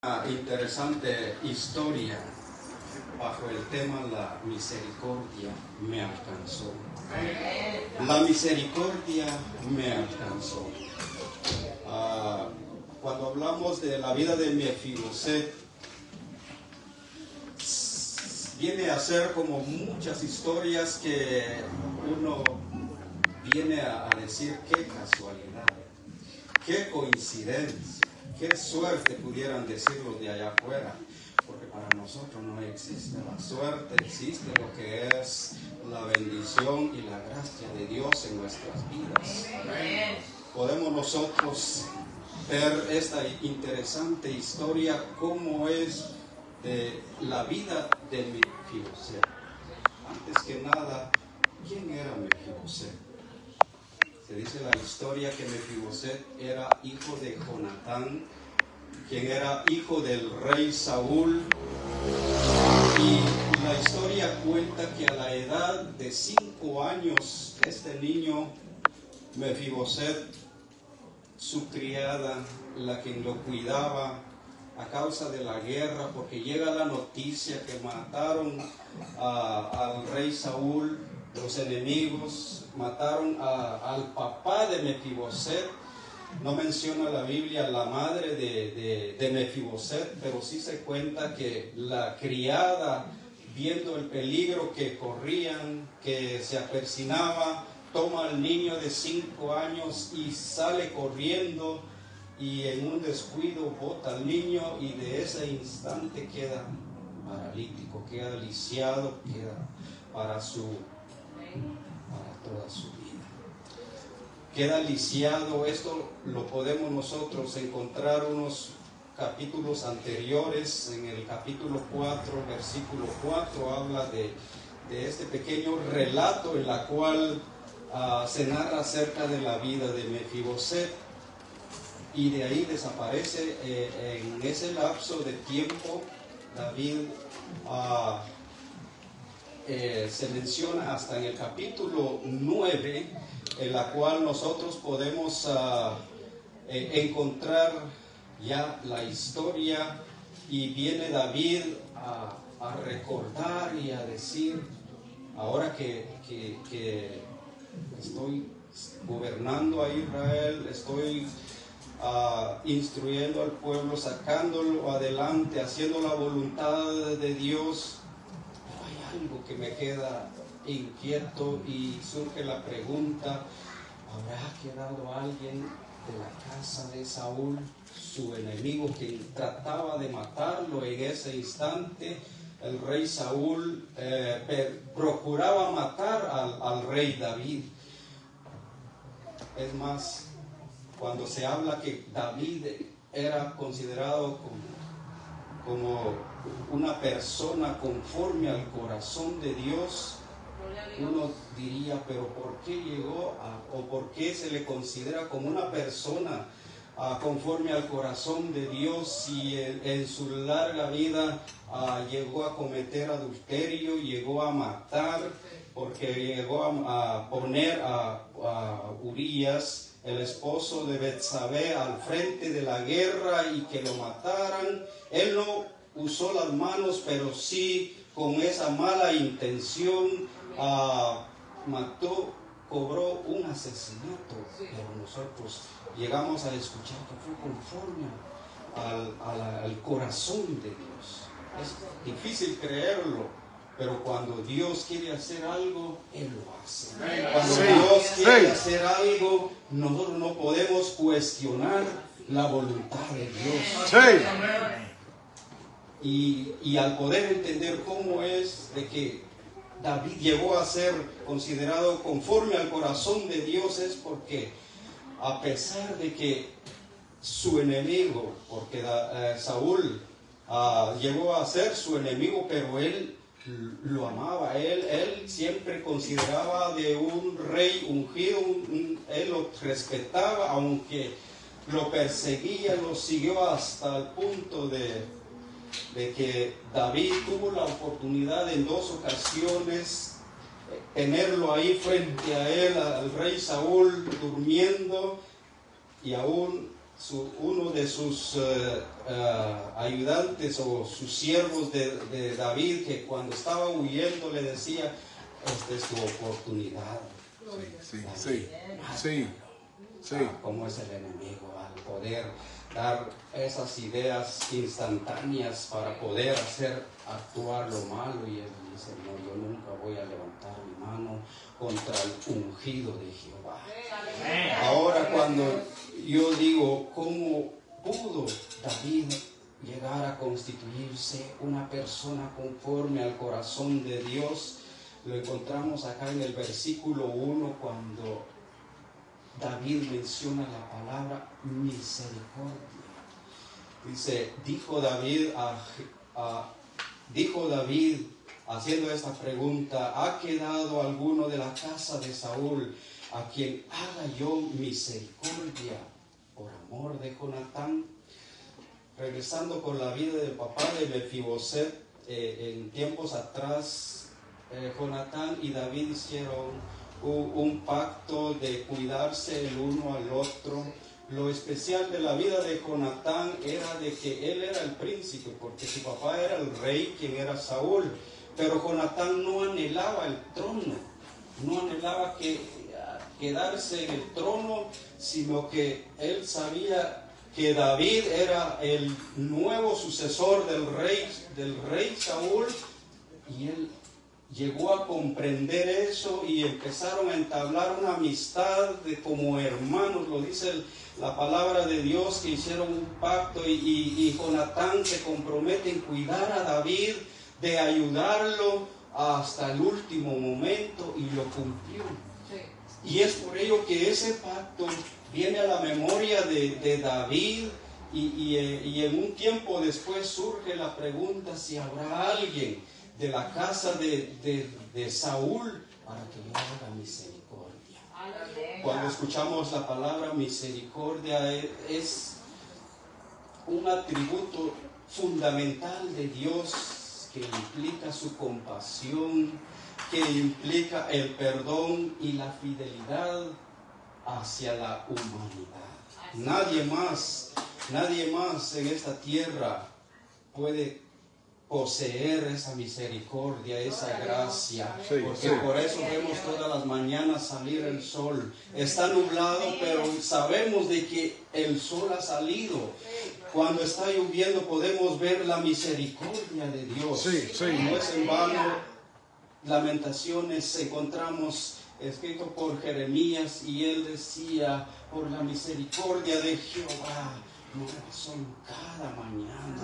Una interesante historia bajo el tema la misericordia me alcanzó. La misericordia me alcanzó. Cuando hablamos de la vida de Mefiboset, viene a ser como muchas historias que uno viene a decir qué casualidad, qué coincidencia, qué suerte pudieran decirlo de allá afuera, porque para nosotros no existe la suerte, existe lo que es la bendición y la gracia de Dios en nuestras vidas. Podemos nosotros ver esta interesante historia, cómo es de la vida de Mefiboset. Antes que nada, ¿quién era Mefiboset? Se dice la historia que Mefiboset era hijo de Jonatán, quien era hijo del rey Saúl, y la historia cuenta que a la edad de 5 años, este niño Mefiboset, su criada, la quien lo cuidaba, a causa de la guerra, porque llega la noticia que mataron al rey Saúl, los enemigos, mataron al papá de Mefiboset. No menciona la Biblia la madre de Mefiboset, pero sí se cuenta que la criada, viendo el peligro que corrían, que se apercinaba, toma al niño de 5 años y sale corriendo, y en un descuido bota al niño, y de ese instante queda paralítico, queda lisiado, queda para toda su vida. Queda lisiado. Esto lo podemos nosotros encontrar unos capítulos anteriores. En el capítulo 4, versículo 4, habla de este pequeño relato en la cual se narra acerca de la vida de Mefiboset, y de ahí desaparece. En ese lapso de tiempo, David se menciona hasta en el capítulo 9, en la cual nosotros podemos encontrar ya la historia, y viene David a recordar y a decir: ahora que estoy gobernando a Israel, estoy instruyendo al pueblo, sacándolo adelante, haciendo la voluntad de Dios, hay algo que me queda inquieto, y surge la pregunta: ¿habrá quedado alguien de la casa de Saúl, su enemigo, que trataba de matarlo en ese instante? El rey Saúl procuraba matar al rey David. Es más, cuando se habla que David era considerado como una persona conforme al corazón de Dios, uno diría: pero ¿por qué llegó o por qué se le considera como una persona conforme al corazón de Dios, si en su larga vida llegó a cometer adulterio, llegó a matar, porque llegó a poner a Urías, el esposo de Betsabé, al frente de la guerra y que lo mataran? Él no usó las manos, pero sí con esa mala intención cobró un asesinato. Pero nosotros llegamos a escuchar que fue conforme al corazón de Dios. Es difícil creerlo, pero cuando Dios quiere hacer algo, Él lo hace. Cuando Dios quiere hacer algo, nosotros no podemos cuestionar la voluntad de Dios. Y al poder entender cómo es de que David llegó a ser considerado conforme al corazón de Dios, es porque a pesar de que su enemigo, porque Saúl llegó a ser su enemigo, pero él lo amaba. Él siempre consideraba de un rey ungido, él lo respetaba, aunque lo perseguía, lo siguió hasta el punto de que David tuvo la oportunidad en 2 ocasiones tenerlo ahí frente a él, al rey Saúl, durmiendo, y aún uno de sus ayudantes o sus siervos de David, que cuando estaba huyendo le decía, esta es tu oportunidad. Sí. Cómo es el enemigo al poder dar esas ideas instantáneas para poder hacer actuar lo malo, y él dice, no, yo nunca voy a levantar mi mano contra el ungido de Jehová. Ahora, cuando yo digo, ¿cómo pudo David llegar a constituirse una persona conforme al corazón de Dios? Lo encontramos acá en el versículo 1, cuando David menciona la palabra misericordia. Dice, dijo David haciendo esta pregunta, ¿ha quedado alguno de la casa de Saúl a quien haga yo misericordia por amor de Jonatán? Regresando con la vida del papá de Mefiboset, en tiempos atrás, Jonatán y David hicieron un pacto de cuidarse el uno al otro. Lo especial de la vida de Jonatán era de que él era el príncipe, porque su papá era el rey, quien era Saúl. Pero Jonatán no anhelaba el trono, no anhelaba quedarse en el trono, sino que él sabía que David era el nuevo sucesor del rey Saúl, y él llegó a comprender eso y empezaron a entablar una amistad como hermanos. Lo dice la palabra de Dios, que hicieron un pacto, y Jonatán se compromete en cuidar a David, de ayudarlo hasta el último momento, y lo cumplió. Y es por ello que ese pacto viene a la memoria de David, y en un tiempo después surge la pregunta si habrá alguien de la casa de Saúl para que le haga misericordia. Cuando escuchamos la palabra misericordia, es un atributo fundamental de Dios, que implica su compasión, que implica el perdón y la fidelidad hacia la humanidad. Nadie más en esta tierra puede poseer esa misericordia, esa gracia, porque por eso vemos todas las mañanas salir el sol. Está nublado, pero sabemos de que el sol ha salido. Cuando está lloviendo podemos ver la misericordia de Dios. No es en vano. Lamentaciones encontramos escrito por Jeremías, y él decía, por la misericordia de Jehová son cada mañana,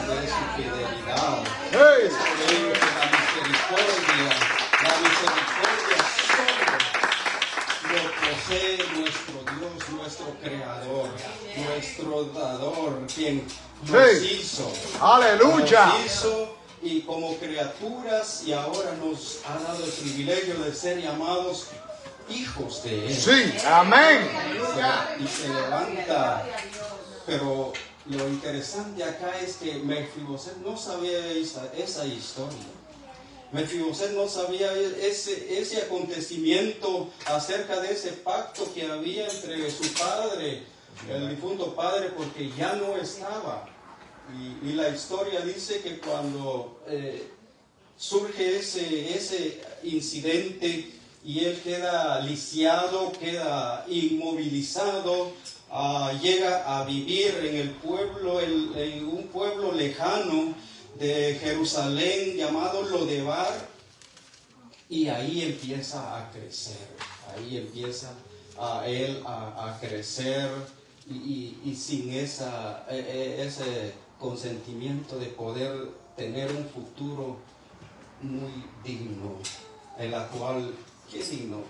de su fidelidad. Es por ello que la misericordia solo lo posee nuestro Dios, nuestro Creador, nuestro Dador, quien nos hizo. Aleluya. Nos hizo, y como criaturas, y ahora nos ha dado el privilegio de ser llamados hijos de Él. Sí, amén. Y se levanta. Pero lo interesante acá es que Mefiboset no sabía esa historia. Mefiboset no sabía ese acontecimiento acerca de ese pacto que había entre su padre, el difunto padre, porque ya no estaba. Y la historia dice que cuando surge ese incidente y él queda lisiado, queda inmovilizado, llega a vivir en el pueblo, en un pueblo lejano de Jerusalén llamado Lodebar, y ahí empieza a crecer, ahí empieza él a crecer, y sin ese consentimiento de poder tener un futuro muy digno, en la cual, ¿qué digno?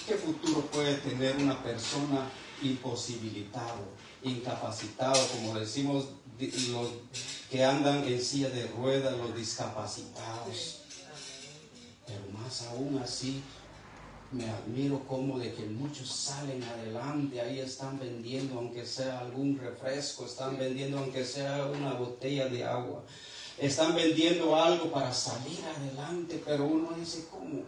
¿Qué futuro puede tener una persona imposibilitado, incapacitado, como decimos, los que andan en silla de ruedas, los discapacitados? Pero más aún así, me admiro como de que muchos salen adelante. Ahí están vendiendo aunque sea algún refresco, están vendiendo aunque sea una botella de agua, están vendiendo algo para salir adelante. Pero uno dice, ¿cómo?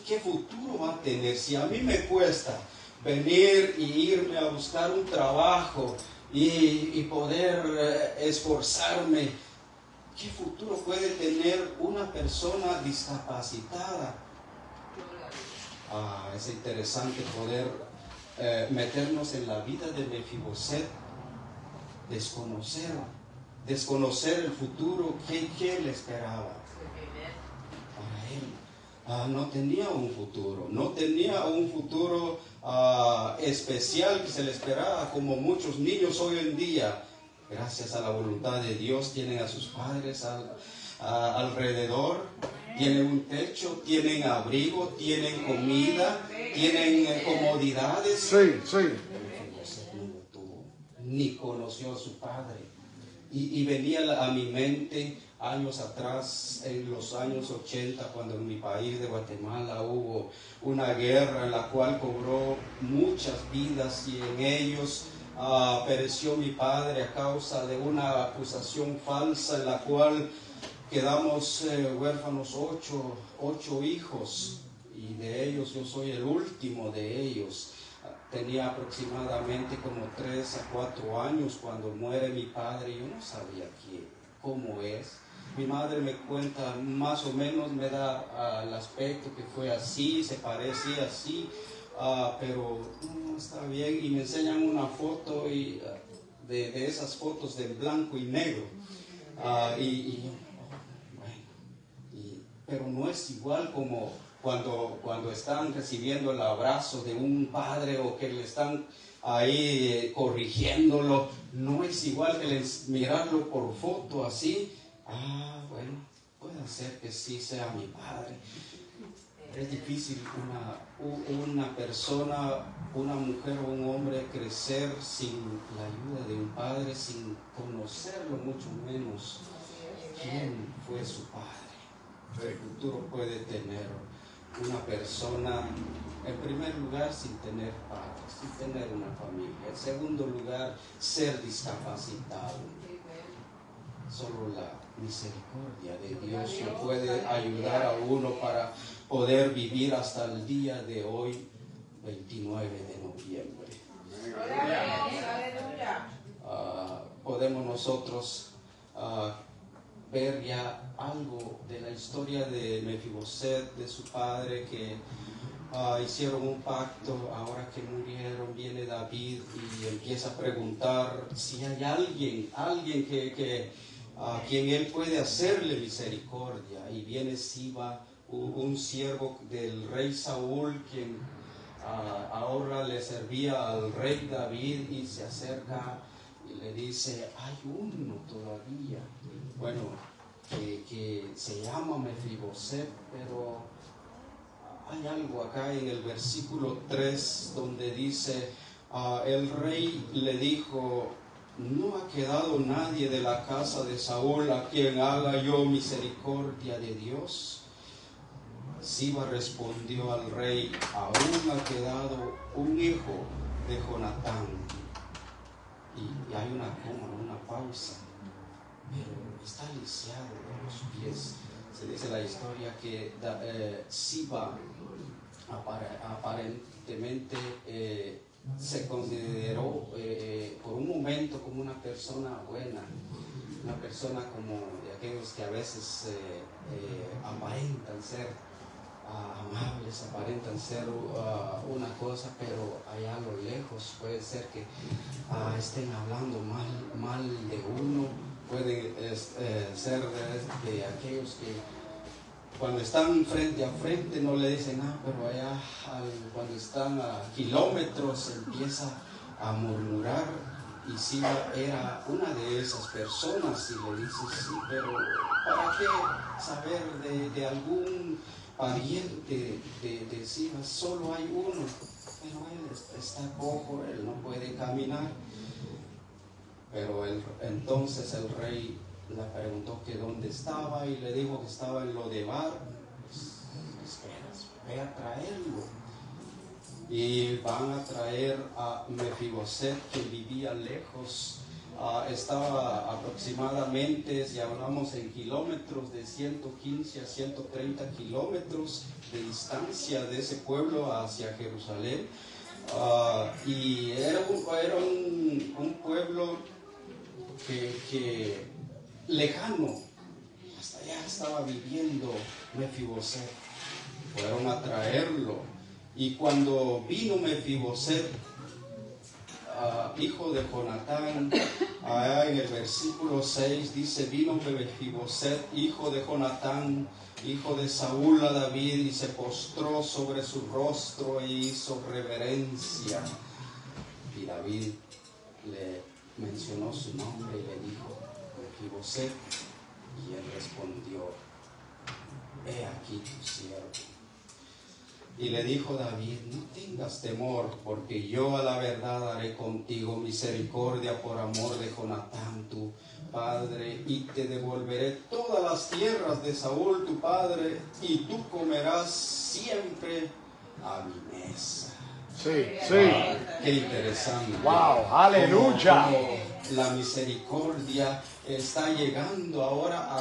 ¿Qué futuro va a tener? Si a mí me cuesta venir y irme a buscar un trabajo y poder esforzarme. ¿Qué futuro puede tener una persona discapacitada? Es interesante poder meternos en la vida de Mefiboset, desconocer el futuro, qué le esperaba. Para él no tenía un futuro especial que se le esperaba, como muchos niños hoy en día. Gracias a la voluntad de Dios tienen a sus padres alrededor, tienen un techo, tienen abrigo, tienen comida, tienen comodidades. Sí. Mefiboset no lo tuvo, ni conoció a su padre. Y venía a mi mente años atrás, en los años 80, cuando en mi país de Guatemala hubo una guerra en la cual cobró muchas vidas, y en ellos pereció mi padre a causa de una acusación falsa, en la cual quedamos huérfanos 8 hijos, y de ellos yo soy el último de ellos. Tenía aproximadamente como 3 a 4 años cuando muere mi padre. Yo no sabía cómo es. Mi madre me cuenta, más o menos me da el aspecto que fue así, se parecía así, pero no está bien. Y me enseñan una foto de esas fotos de blanco y negro. Pero no es igual como cuando están recibiendo el abrazo de un padre, o que le están ahí corrigiéndolo. No es igual que mirarlo por foto así. Bueno, puede ser que sí sea mi padre. Es difícil una persona, una mujer o un hombre, crecer sin la ayuda de un padre, sin conocerlo, mucho menos quién fue su padre. El futuro puede tener una persona, en primer lugar, sin tener padres, sin tener una familia. En segundo lugar, ser discapacitado. Solo la misericordia de Dios le puede ayudar a uno para poder vivir hasta el día de hoy, 29 de noviembre. Podemos nosotros ver ya algo de la historia de Mefiboset, de su padre, que hicieron un pacto. Ahora que murieron, viene David y empieza a preguntar si hay alguien que a quien él puede hacerle misericordia. Y viene Siba, un siervo del rey Saúl, quien ahora le servía al rey David, y se acerca y le dice: hay uno todavía, bueno, que se llama Mefiboset. Pero hay algo acá en el versículo 3 donde dice, el rey le dijo: ¿no ha quedado nadie de la casa de Saúl a quien haga yo misericordia de Dios? Siba respondió al rey: aún ha quedado un hijo de Jonatán. Y hay una coma, una pausa, pero está lisiado de los pies. Se dice la historia que Siba aparentemente se consideró por un momento como una persona buena, una persona como de aquellos que a veces aparentan ser amables, aparentan ser una cosa, pero allá a lo lejos puede ser que estén hablando mal de uno. Pueden ser de aquellos que cuando están frente a frente no le dicen nada, pero allá cuando están a kilómetros empieza a murmurar. Y Siba era una de esas personas, y le dice: sí, pero ¿para qué saber de algún pariente de Siba? Solo hay uno, pero él está cojo, él no puede caminar. Pero entonces el rey le preguntó que dónde estaba, y le dijo que estaba en Lodebar. Pues, esperas, ve a traerlo. Y van a traer a Mefiboset, que vivía lejos. Estaba aproximadamente, si hablamos en kilómetros, de 115 a 130 kilómetros de distancia de ese pueblo hacia Jerusalén. Y era un pueblo que lejano, hasta allá estaba viviendo Mefiboset. Fueron a traerlo, y cuando vino Mefiboset, hijo de Jonatán, allá en el versículo 6 dice: vino Mefiboset, hijo de Jonatán, hijo de Saúl, a David, y se postró sobre su rostro e hizo reverencia. Y David le mencionó su nombre y le dijo: Mefiboset. Y él respondió: he aquí tu siervo. Y le dijo David: no tengas temor, porque yo a la verdad haré contigo misericordia por amor de Jonatán tu padre, y te devolveré todas las tierras de Saúl tu padre, y tú comerás siempre a mi mesa. Sí, sí. Qué interesante. Wow, aleluya. Como la misericordia está llegando ahora,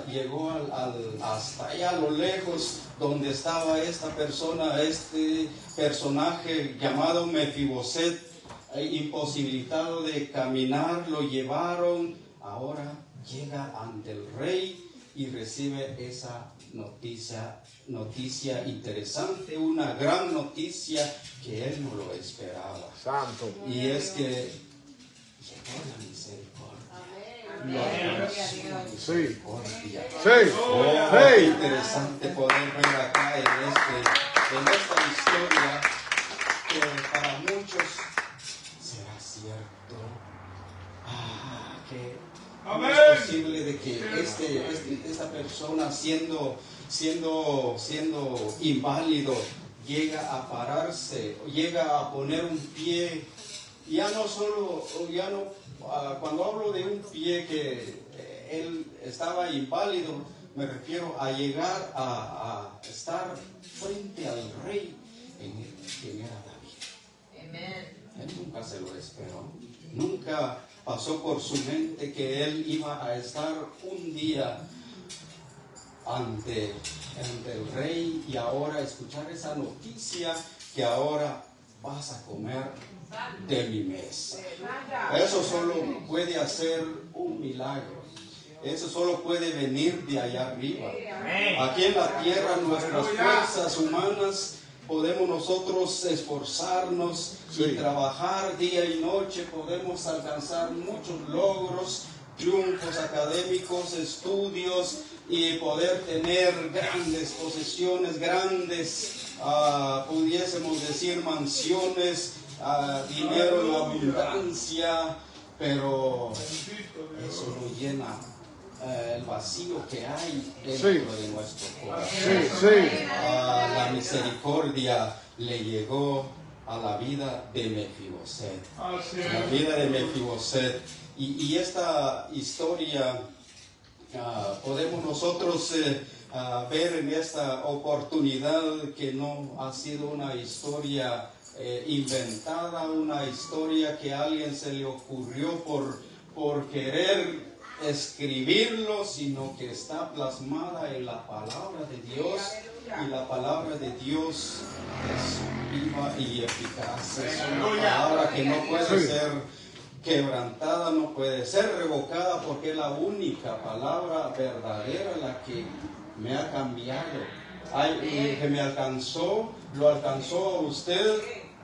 llegó hasta allá a lo lejos, donde estaba esta persona, este personaje llamado Mefiboset, imposibilitado de caminar, lo llevaron. Ahora llega ante el rey y recibe esa noticia interesante, una gran noticia que él no lo esperaba. Santo. Y es que llegó la misericordia. Sí. Sí. Sí. Interesante poder ver acá en esta historia que para muchos será cierto. Que no es posible de que esta persona siendo inválido llega a pararse, llega a poner un pie. Cuando hablo de un pie que él estaba inválido, me refiero a llegar a estar frente al rey, quien era David. Amen. Él nunca se lo esperó, nunca pasó por su mente que él iba a estar un día ante el rey y ahora escuchar esa noticia que ahora vas a comer de mi mesa. Eso solo puede hacer un milagro. Eso solo puede venir de allá arriba. Aquí en la tierra, nuestras fuerzas humanas, podemos nosotros esforzarnos y trabajar día y noche. Podemos alcanzar muchos logros, triunfos académicos, estudios, y poder tener grandes posesiones, grandes, pudiésemos decir, mansiones, dinero en abundancia, pero eso no llena el vacío que hay dentro de nuestro corazón. La misericordia le llegó a la vida de Mefiboset. La vida de Mefiboset. Y esta historia podemos nosotros ver en esta oportunidad que no ha sido una historia inventada, una historia que a alguien se le ocurrió por querer escribirlo, sino que está plasmada en la palabra de Dios, y la palabra de Dios es viva y eficaz. Es una palabra que no puede ser quebrantada, no puede ser revocada, porque es la única palabra verdadera la que me ha cambiado. Que me alcanzó, lo alcanzó a usted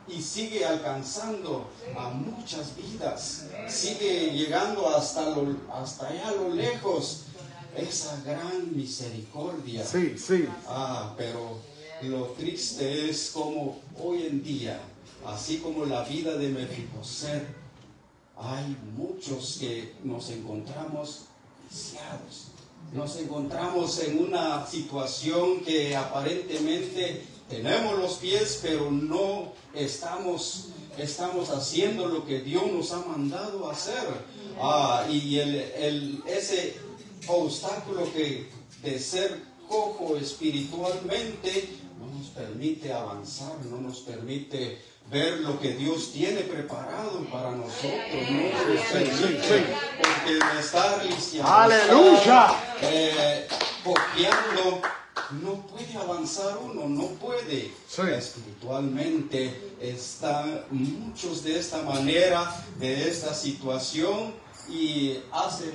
y sigue alcanzando a muchas vidas, sigue llegando hasta allá a lo lejos, esa gran misericordia. Pero lo triste es como hoy en día, así como la vida de Mefiboset, hay muchos que nos encontramos viciados, nos encontramos en una situación que aparentemente tenemos los pies, pero no estamos haciendo lo que Dios nos ha mandado a hacer. Y ese obstáculo de ser cojo espiritualmente no nos permite avanzar, no nos permite ver lo que Dios tiene preparado para nosotros. No nos permite, porque me está ¡Aleluya! copiando no puede avanzar uno, no puede. Sí. Espiritualmente están muchos de esta manera, de esta situación, y hace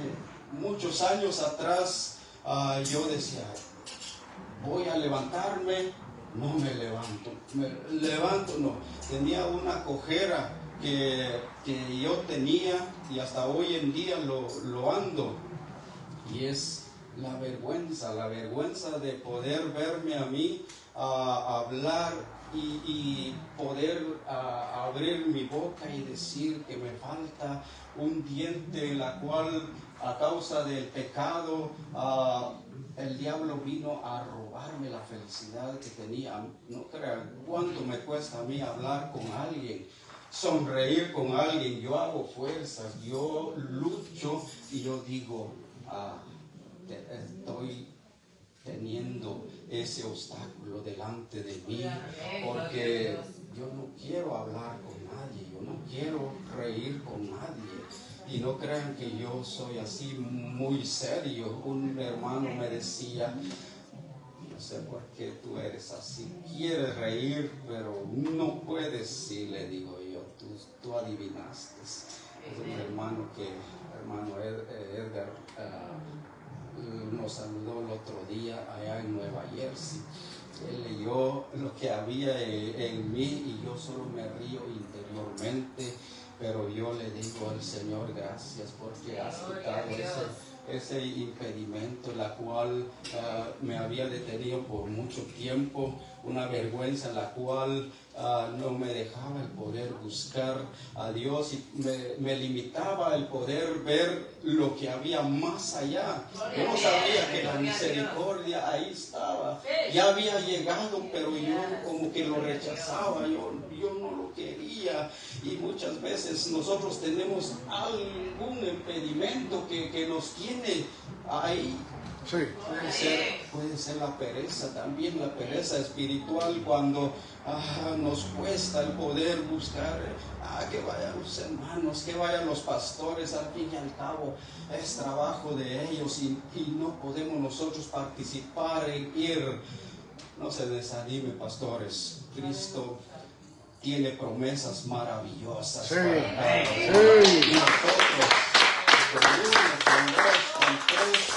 muchos años atrás yo decía, voy a levantarme, no me levanto, no. Tenía una cojera que yo tenía y hasta hoy en día lo ando, y es la vergüenza de poder verme a mí hablar y poder abrir mi boca y decir que me falta un diente, la cual a causa del pecado el diablo vino a robarme la felicidad que tenía. No crean cuánto me cuesta a mí hablar con alguien, sonreír con alguien. Yo hago fuerzas, yo lucho y yo digo, estoy teniendo ese obstáculo delante de mí, porque yo no quiero hablar con nadie, yo no quiero reír con nadie. Y no crean que yo soy así muy serio. Un hermano me decía, no sé por qué tú eres así, quieres reír, pero no puedes. Sí, le digo yo, tú adivinaste. Es un hermano Edgar, nos saludó el otro día allá en Nueva Jersey. Él leyó lo que había en mí y yo solo me río interiormente, pero yo le digo al Señor, gracias porque has quitado ese impedimento, la cual me había detenido por mucho tiempo, una vergüenza la cual no me dejaba el poder buscar a Dios, y me limitaba el poder ver lo que había más allá. Yo no sabía que la misericordia ahí estaba, ya había llegado, pero yo como que lo rechazaba, yo no lo quería. Y muchas veces nosotros tenemos algún impedimento que nos tiene ahí. Sí. Puede ser la pereza también, la pereza espiritual, cuando nos cuesta el poder buscar, que vayan los hermanos, que vayan los pastores, al fin y al cabo es trabajo de ellos, y no podemos nosotros participar en ir. No se desanime, pastores, Cristo tiene promesas maravillosas. Sí. Para Sí. y nosotros, con uno, con dos, con tres,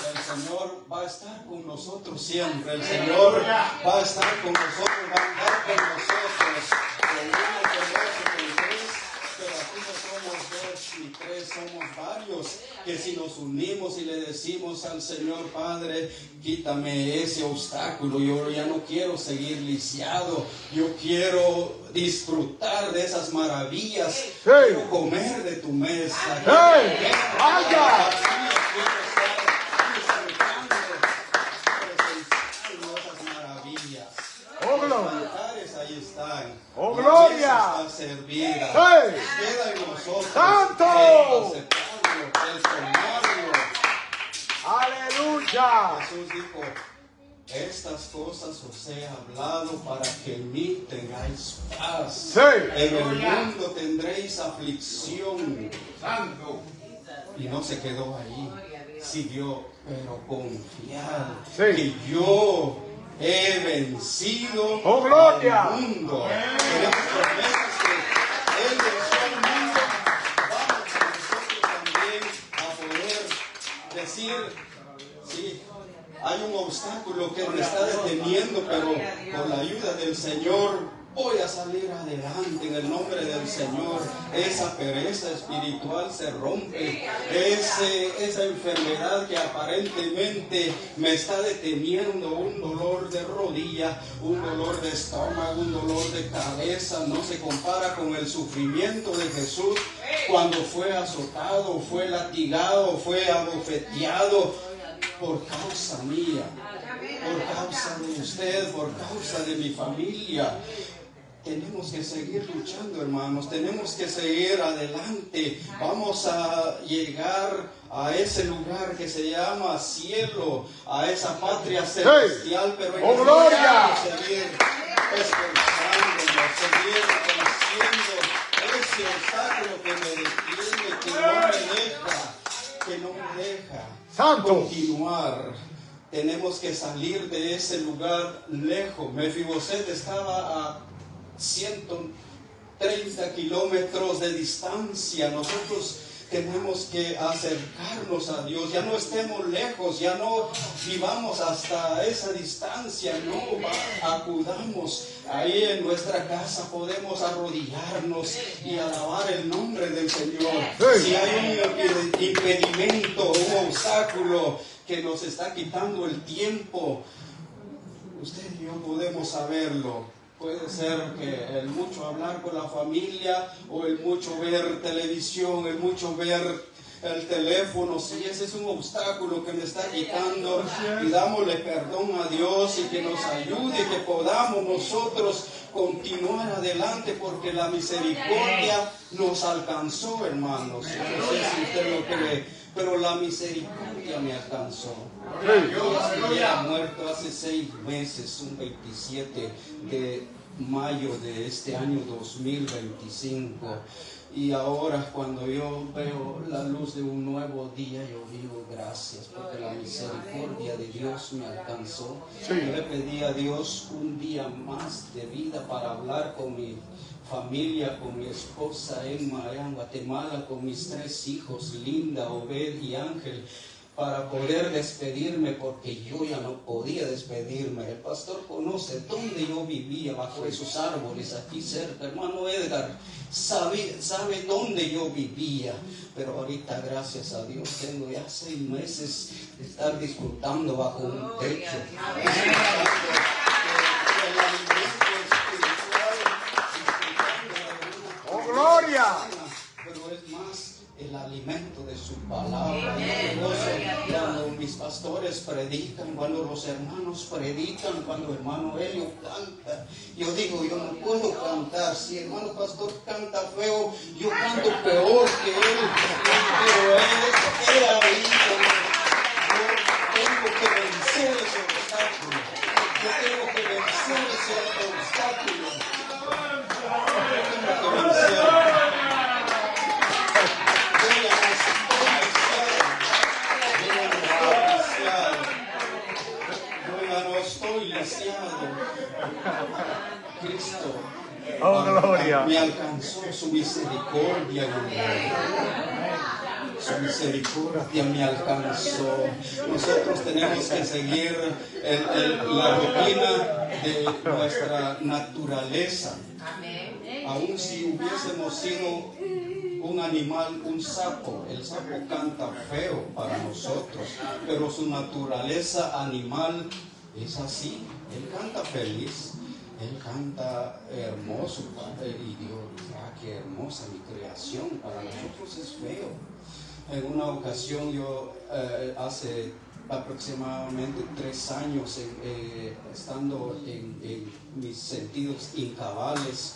el Señor va a estar con nosotros siempre. El Señor va a estar con nosotros, va a andar con nosotros. Con uno, con dos y con tres, pero aquí no somos dos ni tres, somos varios, que si nos unimos y le decimos al Señor, Padre, quítame ese obstáculo, yo ya no quiero seguir lisiado, yo quiero disfrutar de esas maravillas, quiero comer de tu mesa, quiero esas maravillas. Los altares ahí están. ¡Oh, La gloria! mesa está servida. ¡Hey! Queda en nosotros ¡Santo! el aceptarlo, el tomarlo. ¡Aleluya! Jesús dijo, estas cosas os he hablado para que en mí tengáis paz. Sí. En el mundo tendréis aflicción. Santo. Y no se quedó ahí, siguió, pero confiar Sí. que yo he vencido ¡Oh, gloria! al mundo. Tenemos promesas que Él venció al mundo. Vamos nosotros también a poder decir, sí, hay un obstáculo que me está deteniendo, pero con la ayuda del Señor voy a salir adelante en el nombre del Señor. Esa pereza espiritual se rompe. Esa enfermedad que aparentemente me está deteniendo, un dolor de rodilla, un dolor de estómago, un dolor de cabeza, no se compara con el sufrimiento de Jesús cuando fue azotado, fue latigado, fue abofeteado por causa mía, por causa de usted, por causa de mi familia. Tenemos que seguir luchando, hermanos, tenemos que seguir adelante. Vamos a llegar a ese lugar que se llama cielo, a esa patria celestial, pero en ¡Oh, gloria! seguir esforzándonos, seguir venciendo ese obstáculo que me detiene, que no me deja ¡Santo! continuar. tenemos que salir de ese lugar lejos. Mefiboset estaba a 130 kilómetros de distancia. Nosotros tenemos que acercarnos a Dios. Ya no estemos lejos, ya no vivamos hasta esa distancia, no acudamos. Ahí en nuestra casa podemos arrodillarnos y alabar el nombre del Señor. Si hay un impedimento, un obstáculo que nos está quitando el tiempo, usted y yo podemos saberlo. Puede ser que el mucho hablar con la familia, o el mucho ver televisión, el mucho ver el teléfono. Si ese es un obstáculo que me está quitando, pidámosle perdón a Dios y que nos ayude, que podamos nosotros continuar adelante, porque la misericordia nos alcanzó, hermanos. No sé si usted lo cree, pero la misericordia me alcanzó. Yo había muerto hace 6 meses, un 27 de mayo de este año 2025. Y ahora, cuando yo veo la luz de un nuevo día, yo digo gracias, porque la misericordia de Dios me alcanzó. Yo le pedí a Dios un día más de vida para hablar con mi familia, con mi esposa Emma allá en Guatemala, con mis 3 hijos, Linda, Obed y Ángel, para poder despedirme, porque yo ya no podía despedirme. El pastor conoce dónde yo vivía, bajo esos árboles aquí cerca. Hermano Edgar sabe dónde yo vivía, pero ahorita, gracias a Dios, tengo ya 6 meses de estar disfrutando bajo un techo. ¡Oh, gloria! Pero es más el alimento de su palabra. Cuando mis pastores predican, cuando los hermanos predican, cuando hermano Helio canta, yo digo, yo no puedo cantar. Si el hermano pastor canta feo, yo canto peor que él. Pero él ahí, yo tengo que vencer ese obstáculo. Yo tengo que vencer ese obstáculo. Yo tengo que vencer. Cristo, oh, gloria, me alcanzó su misericordia, su misericordia me alcanzó. Nosotros tenemos que seguir la rutina de nuestra naturaleza. Aun si hubiésemos sido un animal, un sapo, el sapo canta feo para nosotros, pero su naturaleza animal es así. Él canta feliz, él canta hermoso, Padre, y Dios, qué hermosa mi creación. Para nosotros es feo. En una ocasión yo, hace aproximadamente 3 años, estando en mis sentidos incabales,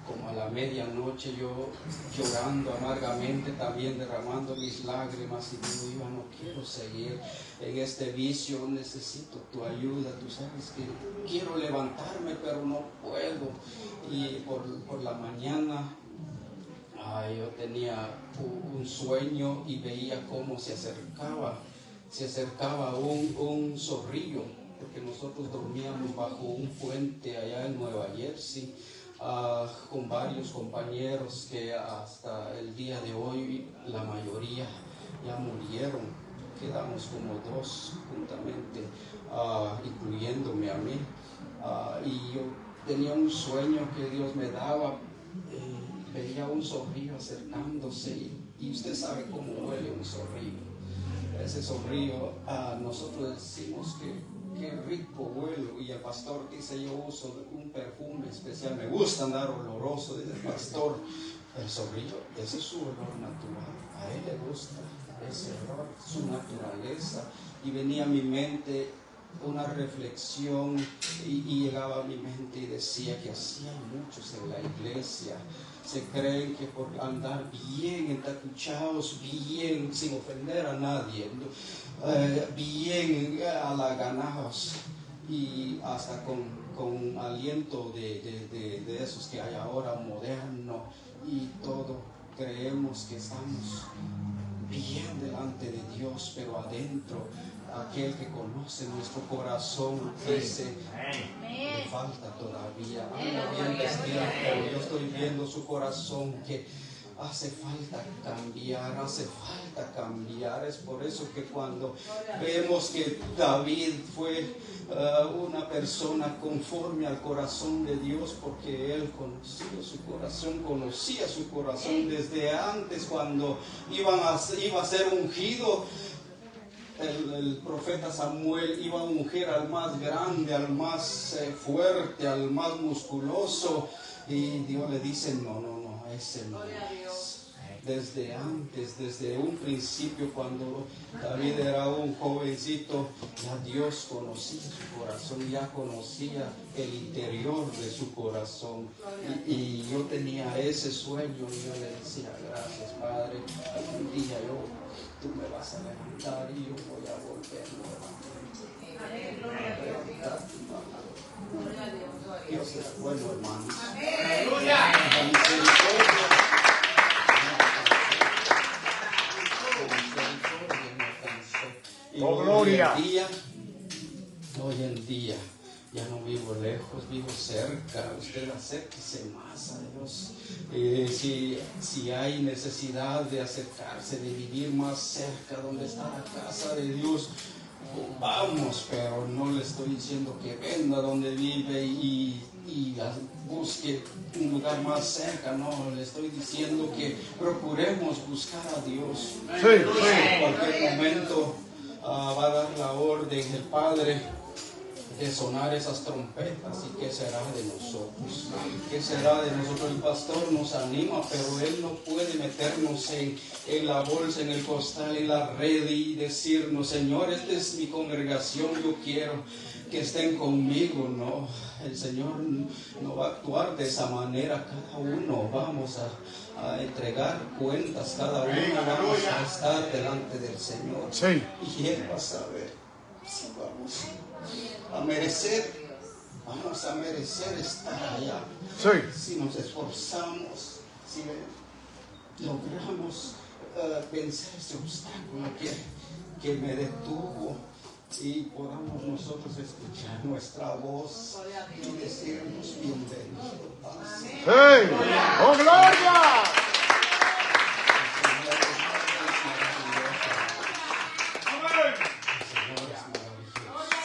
como a la medianoche, yo llorando amargamente, también derramando mis lágrimas, y digo, yo no quiero seguir en este vicio, necesito tu ayuda. Tú sabes que quiero levantarme, pero no puedo. Y por la mañana yo tenía un sueño y veía cómo se acercaba un zorrillo, porque nosotros dormíamos bajo un puente allá en Nueva Jersey, con varios compañeros que hasta el día de hoy la mayoría ya murieron. Quedamos como 2 juntamente, incluyéndome a mí. Y yo tenía un sueño que Dios me daba. Veía un zorrillo acercándose, y usted sabe cómo huele un zorrillo. Ese zorrillo, nosotros decimos que qué rico huele, y el pastor dice, yo uso un perfume especial, me gusta andar oloroso, dice el pastor. El zorrillo, ese es su olor natural, a él le gusta ese olor, su naturaleza. Y venía a mi mente una reflexión, y llegaba a mi mente y decía que hacían muchos en la iglesia. Se creen que por andar bien entacuchados, bien, sin ofender a nadie, bien halaganados, y hasta con aliento de esos que hay ahora, moderno y todo, creemos que estamos bien delante de Dios, pero adentro aquel que conoce nuestro corazón dice, le falta todavía, anda bien vestido, pero yo estoy viendo su corazón que hace falta cambiar. Es por eso que cuando vemos que David fue una persona conforme al corazón de Dios, porque él conocía su corazón desde antes, cuando iba a ser ungido. El profeta Samuel iba a ungir al más grande, al más fuerte, al más musculoso, y Dios le dice, no, ese no es. Desde antes, desde un principio, cuando David era un jovencito, ya Dios conocía su corazón, ya conocía el interior de su corazón. Y yo tenía ese sueño y yo le decía, gracias Padre, un día tú me vas a levantar y yo voy a volver nuevamente. Dios es bueno, hermanos. Aleluya. Oh, gloria. Hoy en día ya no vivo lejos, vivo cerca. Usted acérquese más a Dios. Si hay necesidad de acercarse, de vivir más cerca donde está la casa de Dios, vamos, pero no le estoy diciendo que venga donde vive y busque un lugar más cerca, no, le estoy diciendo que procuremos buscar a Dios. Sí. En cualquier momento va a dar la orden el Padre de sonar esas trompetas. ¿Y qué será de nosotros? ¿Qué será de nosotros? El pastor nos anima, pero él no puede meternos en la bolsa, en el costal, en la red y decirnos, Señor, esta es mi congregación, yo quiero que estén conmigo. No, el Señor no va a actuar de esa manera. Cada uno vamos a entregar cuentas, cada uno vamos a estar delante del Señor. Sí. Y Él va a saber si vamos a merecer estar allá. Sí. Si nos esforzamos, si logramos vencer ese obstáculo que me detuvo, y podamos nosotros escuchar nuestra voz y decirnos bienvenidos. Sí. ¡Oh, gloria!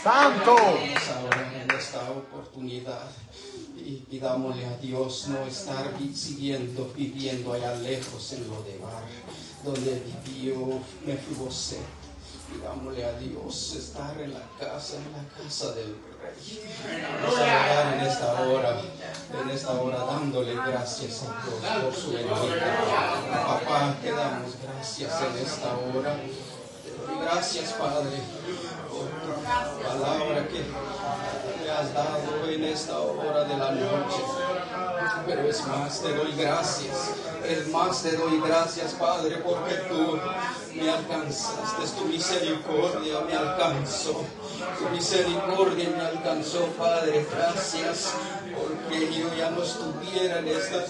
Santo. Ahora en esta oportunidad y pidámosle a Dios no estar viviendo allá lejos en Lodebar, donde vivió Mefiboset. Pidámosle a Dios estar en la casa del Rey. Vamos a orar en esta hora, dándole gracias a Dios por su bendita. Papá, te damos gracias en esta hora. Te doy gracias, Padre, por tu palabra que me has dado en esta hora de la noche. Pero es más, te doy gracias, Padre, porque tú me alcanzaste, tu misericordia me alcanzó, Padre. Gracias, porque yo ya no estuviera en esta